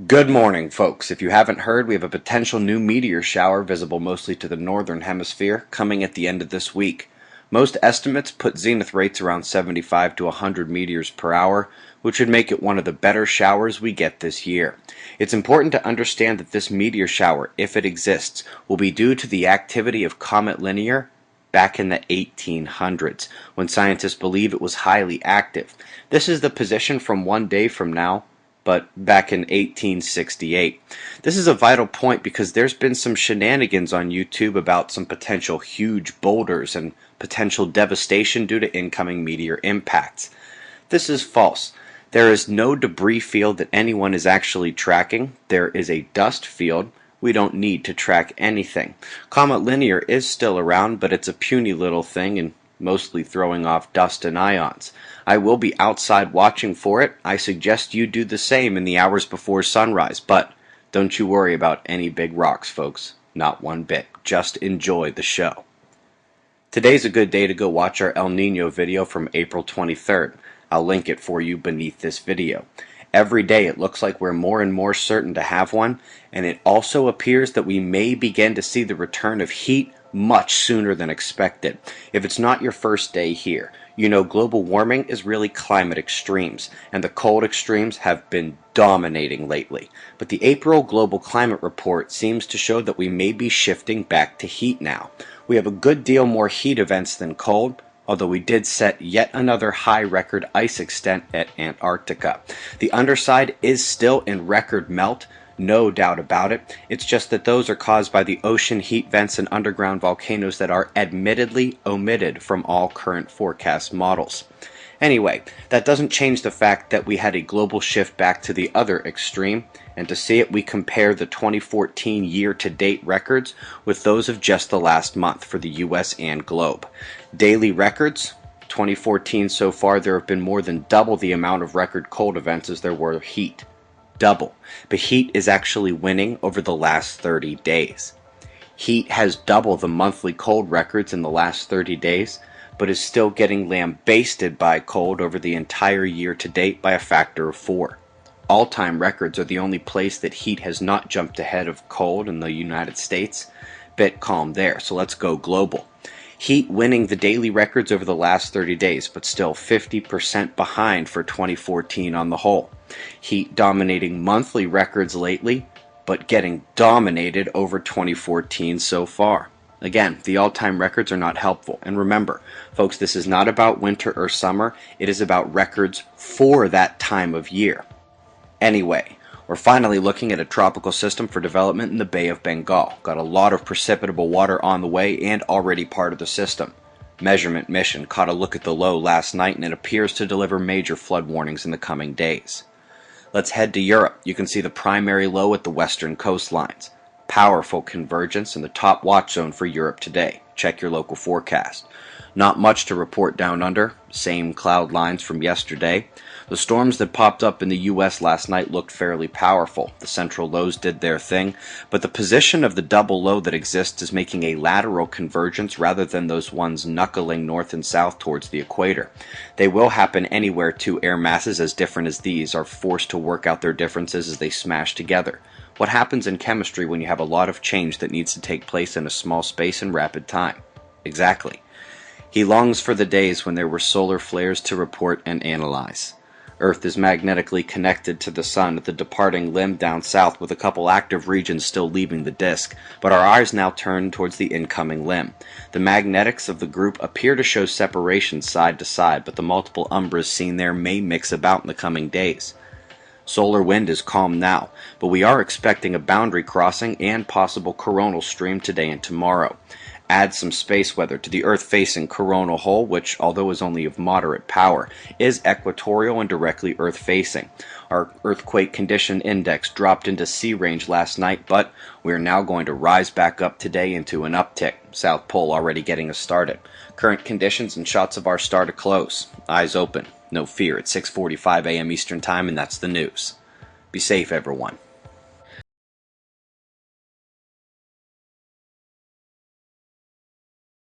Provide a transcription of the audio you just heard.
Good morning, folks. If you haven't heard, we have a potential new meteor shower visible mostly to the northern hemisphere coming at the end of this week. Most estimates put zenith rates around 75 to 100 meteors per hour, which would make it one of the better showers we get this year. It's important to understand that this meteor shower, if it exists, will be due to the activity of Comet Linear back in the 1800s, when scientists believe it was highly active. This is the position from one day from now, but back in 1868. This is a vital point because there's been some shenanigans on YouTube about some potential huge boulders and potential devastation due to incoming meteor impacts. This is false. There is no debris field that anyone is actually tracking. There is a dust field. We don't need to track anything. Comet Linear is still around, but it's a puny little thing and mostly throwing off dust and ions. I will be outside watching for it. I suggest you do the same in the hours before sunrise, but don't you worry about any big rocks, folks. Not one bit. Just enjoy the show. Today's a good day to go watch our El Nino video from April 23rd. I'll link it for you beneath this video. Every day it looks like we're more and more certain to have one, and it also appears that we may begin to see the return of heat much sooner than expected. If it's not your first day here, you know global warming is really climate extremes, and the cold extremes have been dominating lately. But the April Global Climate Report seems to show that we may be shifting back to heat now. We have a good deal more heat events than cold, although we did set yet another high record ice extent at Antarctica. The underside is still in record melt, no doubt about it. It's just that those are caused by the ocean heat vents and underground volcanoes that are admittedly omitted from all current forecast models. Anyway, that doesn't change the fact that we had a global shift back to the other extreme, and to see it we compare the 2014 year-to-date records with those of just the last month for the US and globe. Daily records, 2014 so far, there have been more than double the amount of record cold events as there were heat. Double. But heat is actually winning over the last 30 days. Heat has double the monthly cold records in the last 30 days, but is still getting lambasted by cold over the entire year to date by a factor of 4. All-time records are the only place that heat has not jumped ahead of cold in the United States. Bit calm there, so let's go global. Heat winning the daily records over the last 30 days, but still 50% behind for 2014 on the whole. Heat dominating monthly records lately, but getting dominated over 2014 so far. Again, the all-time records are not helpful. And remember, folks, this is not about winter or summer. It is about records for that time of year. Anyway, we're finally looking at a tropical system for development in the Bay of Bengal. Got a lot of precipitable water on the way and already part of the system. Measurement mission caught a look at the low last night, and it appears to deliver major flood warnings in the coming days. Let's head to Europe. You can see the primary low at the western coastlines. Powerful convergence in the top watch zone for Europe today. Check your local forecast. Not much to report down under. Same cloud lines from yesterday. The storms that popped up in the U.S. last night looked fairly powerful. The central lows did their thing, but the position of the double low that exists is making a lateral convergence rather than those ones knuckling north and south towards the equator. They will happen anywhere two air masses as different as these are forced to work out their differences as they smash together. What happens in chemistry when you have a lot of change that needs to take place in a small space in rapid time? Exactly. He longs for the days when there were solar flares to report and analyze. Earth is magnetically connected to the Sun at the departing limb down south, with a couple active regions still leaving the disk, but our eyes now turn towards the incoming limb. The magnetics of the group appear to show separation side to side, but the multiple umbras seen there may mix about in the coming days. Solar wind is calm now, but we are expecting a boundary crossing and possible coronal stream today and tomorrow. Add some space weather to the Earth-facing coronal hole, which, although is only of moderate power, is equatorial and directly Earth-facing. Our earthquake condition index dropped into C range last night, but we are now going to rise back up today into an uptick. South Pole already getting us started. Current conditions and shots of our star to close. Eyes open. No fear. It's 6:45 a.m. Eastern Time, and that's the news. Be safe, everyone.